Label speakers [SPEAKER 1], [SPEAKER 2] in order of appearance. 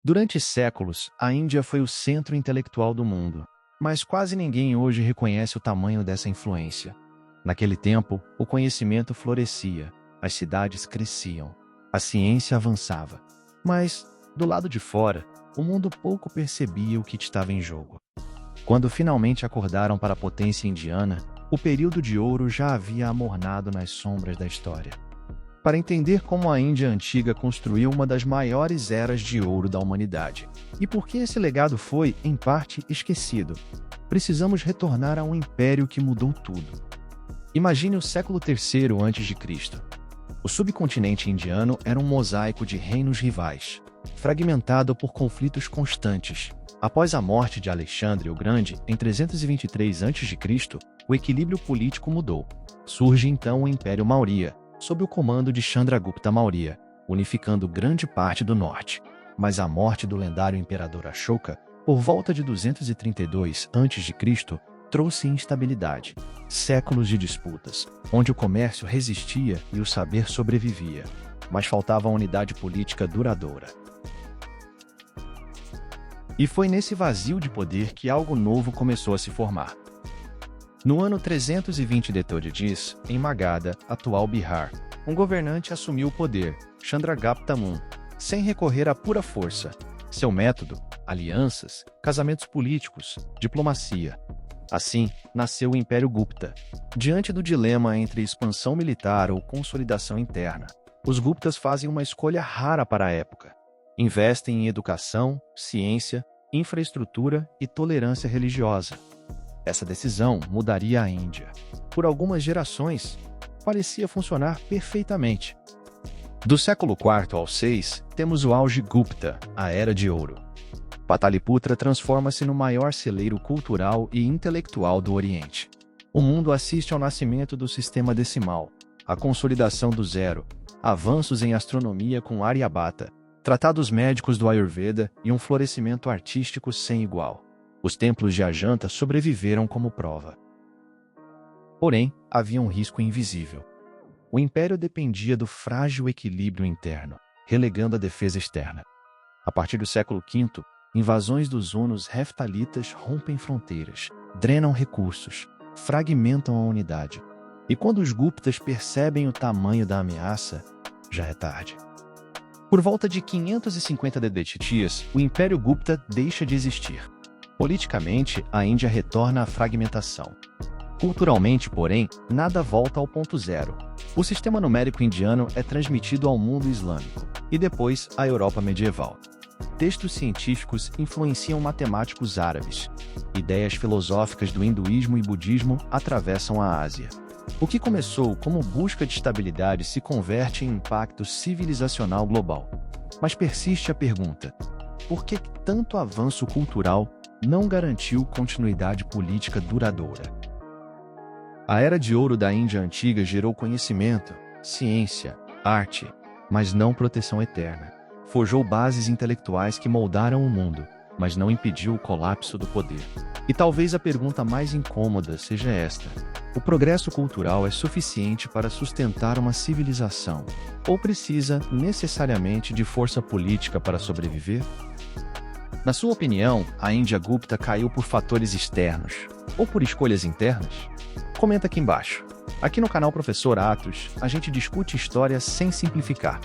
[SPEAKER 1] Durante séculos, a Índia foi o centro intelectual do mundo, mas quase ninguém hoje reconhece o tamanho dessa influência. Naquele tempo, o conhecimento florescia, as cidades cresciam, a ciência avançava. Mas, do lado de fora, o mundo pouco percebia o que estava em jogo. Quando finalmente acordaram para a potência indiana, o período de ouro já havia amornado nas sombras da história. Para entender como a Índia antiga construiu uma das maiores eras de ouro da humanidade, e por que esse legado foi, em parte, esquecido, precisamos retornar a um império que mudou tudo. Imagine o século III a.C. O subcontinente indiano era um mosaico de reinos rivais, fragmentado por conflitos constantes. Após a morte de Alexandre o Grande, em 323 a.C., o equilíbrio político mudou. Surge então o Império Maurya, sob o comando de Chandragupta Maurya, unificando grande parte do norte. Mas a morte do lendário imperador Ashoka, por volta de 232 a.C., trouxe instabilidade. Séculos de disputas, onde o comércio resistia e o saber sobrevivia, mas faltava a unidade política duradoura. E foi nesse vazio de poder que algo novo começou a se formar. No ano 320 d.T., em Magadha, atual Bihar, um governante assumiu o poder, Chandragupta Muni, sem recorrer à pura força. Seu método: alianças, casamentos políticos, diplomacia. Assim, nasceu o Império Gupta. Diante do dilema entre expansão militar ou consolidação interna, os Guptas fazem uma escolha rara para a época. Investem em educação, ciência, infraestrutura e tolerância religiosa. Essa decisão mudaria a Índia. Por algumas gerações, parecia funcionar perfeitamente. Do século IV ao VI, temos o auge Gupta, a Era de Ouro. Pataliputra transforma-se no maior celeiro cultural e intelectual do Oriente. O mundo assiste ao nascimento do sistema decimal, a consolidação do zero, avanços em astronomia com Aryabhata, tratados médicos do Ayurveda e um florescimento artístico sem igual. Os templos de Ajanta sobreviveram como prova. Porém, havia um risco invisível. O império dependia do frágil equilíbrio interno, relegando a defesa externa. A partir do século V, invasões dos hunos heftalitas rompem fronteiras, drenam recursos, fragmentam a unidade. E quando os Guptas percebem o tamanho da ameaça, já é tarde. Por volta de 550 d.T., o Império Gupta deixa de existir. Politicamente, a Índia retorna à fragmentação. Culturalmente, porém, nada volta ao ponto zero. O sistema numérico indiano é transmitido ao mundo islâmico e depois à Europa medieval. Textos científicos influenciam matemáticos árabes. Ideias filosóficas do hinduísmo e budismo atravessam a Ásia. O que começou como busca de estabilidade se converte em impacto civilizacional global. Mas persiste a pergunta: por que tanto avanço cultural não garantiu continuidade política duradoura? A Era de Ouro da Índia Antiga gerou conhecimento, ciência, arte, mas não proteção eterna. Forjou bases intelectuais que moldaram o mundo, mas não impediu o colapso do poder. E talvez a pergunta mais incômoda seja esta: o progresso cultural é suficiente para sustentar uma civilização? Ou precisa, necessariamente, de força política para sobreviver? Na sua opinião, a Índia Gupta caiu por fatores externos ou por escolhas internas? Comenta aqui embaixo. Aqui no canal Professor Atos, a gente discute história sem simplificar.